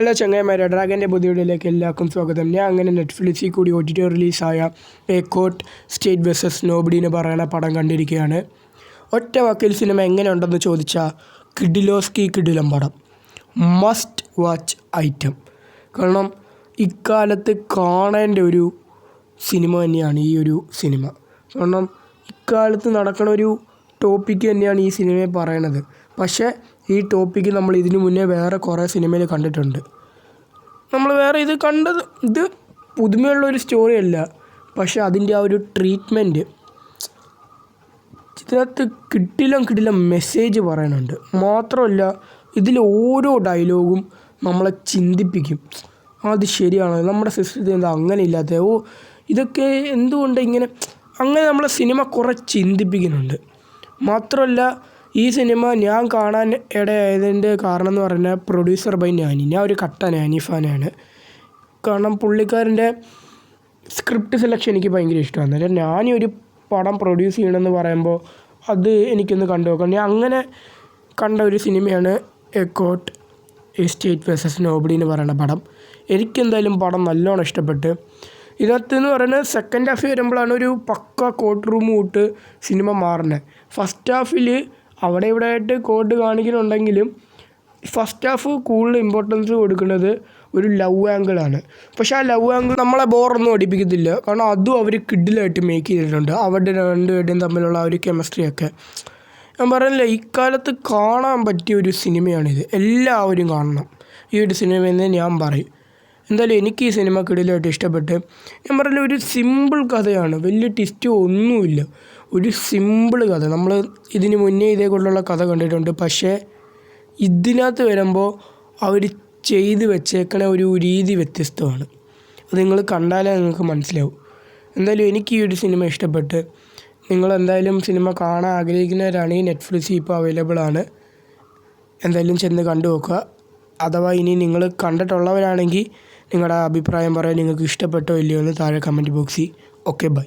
Hello ചങ്ങായിമാരെ, ഡ്രാഗൻ്റെ പുതിയ വീഡിയോയിലേക്ക് എല്ലാവർക്കും സ്വാഗതം. ഞാൻ അങ്ങനെ നെറ്റ്ഫ്ലിക്സിൽ കൂടി OTT റിലീസായ a court state versus nobody എന്ന് പറയുന്ന പടം കണ്ടിരിക്കുകയാണ്. ഒറ്റ വാക്കിൽ സിനിമ എങ്ങനെയുണ്ടെന്ന് ചോദിച്ചാൽ കിഡിലോസ്കി കിഡിലം പടം, മസ്റ്റ് വാച്ച് ഐറ്റം. കാരണം ഇക്കാലത്ത് കാണേണ്ട ഒരു സിനിമ തന്നെയാണ് ഈ ഒരു സിനിമ. കാരണം ഇക്കാലത്ത് നടക്കുന്ന ഒരു ടോപ്പിക്ക് തന്നെയാണ് ഈ സിനിമയെ പറയണത്. പക്ഷേ ഈ ടോപ്പിക്ക് നമ്മൾ ഇതിനു മുന്നേ വേറെ കുറേ സിനിമയിൽ കണ്ടിട്ടുണ്ട്. നമ്മൾ വേറെ ഇത് പുതുമയുള്ളൊരു സ്റ്റോറി അല്ല, പക്ഷേ അതിൻ്റെ ആ ഒരു ട്രീറ്റ്മെൻറ്റ് ഇതിനകത്ത് കിടിലം മെസ്സേജ് പറയുന്നുണ്ട്. മാത്രമല്ല ഇതിൽ ഓരോ ഡയലോഗും നമ്മളെ ചിന്തിപ്പിക്കും. അത് ശരിയാണ്, നമ്മുടെ സിസ്റ്റത്തിൽ എന്താ അങ്ങനെ ഇല്ലാത്ത, ഇതൊക്കെ എന്തുകൊണ്ട് ഇങ്ങനെ, അങ്ങനെ നമ്മളെ സിനിമ കുറേ ചിന്തിപ്പിക്കുന്നുണ്ട്. മാത്രമല്ല ഈ സിനിമ ഞാൻ കാണാൻ ഇടയായതിൻ്റെ കാരണം എന്ന് പറഞ്ഞാൽ പ്രൊഡ്യൂസർ ബൈ നാനി. ഞാൻ ഒരു കട്ട നാനി ഫാനാണ്. കാരണം പുള്ളിക്കാരൻ്റെ സ്ക്രിപ്റ്റ് സെലക്ഷൻ എനിക്ക് ഭയങ്കര ഇഷ്ടമാണ്. അന്നേരം നാനി ഒരു പടം പ്രൊഡ്യൂസ് ചെയ്യണമെന്ന് പറയുമ്പോൾ അത് എനിക്കൊന്ന് കണ്ടു നോക്കാം. ഞാൻ അങ്ങനെ കണ്ട ഒരു സിനിമയാണ് a court state versus nobody എന്ന് പറയുന്ന പടം. എനിക്കെന്തായാലും പടം നല്ലോണം ഇഷ്ടപ്പെട്ട്. ഇതിനകത്ത് എന്ന് പറയുന്നത് സെക്കൻഡ് ഹാഫ് വരുമ്പോഴാണ് ഒരു പക്ക കോർട്ട് റൂം തൊട്ട് സിനിമ മാറുന്നത്. ഫസ്റ്റ് ഹാഫിൽ അവിടെ ഇവിടെ ആയിട്ട് കോർട്ട് കാണിക്കുന്നുണ്ടെങ്കിലും ഫസ്റ്റ് ഹാഫ് കൂടുതൽ ഇമ്പോർട്ടൻസ് കൊടുക്കുന്നത് ഒരു ലവ് ആംഗിളാണ്. പക്ഷേ ആ ലവ് ആംഗിൾ നമ്മളെ ബോറൊന്നും അടിപ്പിക്കത്തില്ല. കാരണം അതും അവർ കിഡിലായിട്ട് മേക്ക് ചെയ്തിട്ടുണ്ട്. അവരുടെ രണ്ടുപേരുടെയും തമ്മിലുള്ള ആ ഒരു കെമിസ്ട്രിയൊക്കെ ഞാൻ പറഞ്ഞില്ല, ഇക്കാലത്ത് കാണാൻ പറ്റിയ ഒരു സിനിമയാണിത്. എല്ലാവരും കാണണം ഈ ഒരു സിനിമയെന്ന് ഞാൻ പറയും. എന്തായാലും എനിക്ക് ഈ സിനിമ കിടിലായിട്ട് ഇഷ്ടപ്പെട്ട്. ഞാൻ പറഞ്ഞില്ല, ഒരു സിമ്പിൾ കഥയാണ്, വലിയ ട്വിസ്റ്റോ ഒന്നുമില്ല. ഒരു സിമ്പിൾ കഥ. നമ്മൾ ഇതിന് മുന്നേ ഇതേകൊണ്ടുള്ള കഥ കണ്ടിട്ടുണ്ട്. പക്ഷേ ഇതിനകത്ത് വരുമ്പോൾ അവർ ചെയ്ത് വെച്ചേക്കണ ഒരു രീതി വ്യത്യസ്തമാണ്. അത് നിങ്ങൾ കണ്ടാലേ നിങ്ങൾക്ക് മനസ്സിലാവും. എന്തായാലും എനിക്ക് ഈ ഒരു സിനിമ ഇഷ്ടപ്പെട്ട്. നിങ്ങളെന്തായാലും സിനിമ കാണാൻ ആഗ്രഹിക്കുന്നവരാണെങ്കിൽ നെറ്റ്ഫ്ലിക്സിൽ ഇപ്പോൾ അവൈലബിൾ ആണ്. എന്തായാലും ചെന്ന് കണ്ടു നോക്കുക. അഥവാ ഇനി നിങ്ങൾ കണ്ടിട്ടുള്ളവരാണെങ്കിൽ നിങ്ങളുടെ അഭിപ്രായം പറയാൻ, നിങ്ങൾക്ക് ഇഷ്ടപ്പെട്ടോ ഇല്ലയോ എന്ന് താഴെ കമൻറ്റ് ബോക്സിൽ. Okay, by.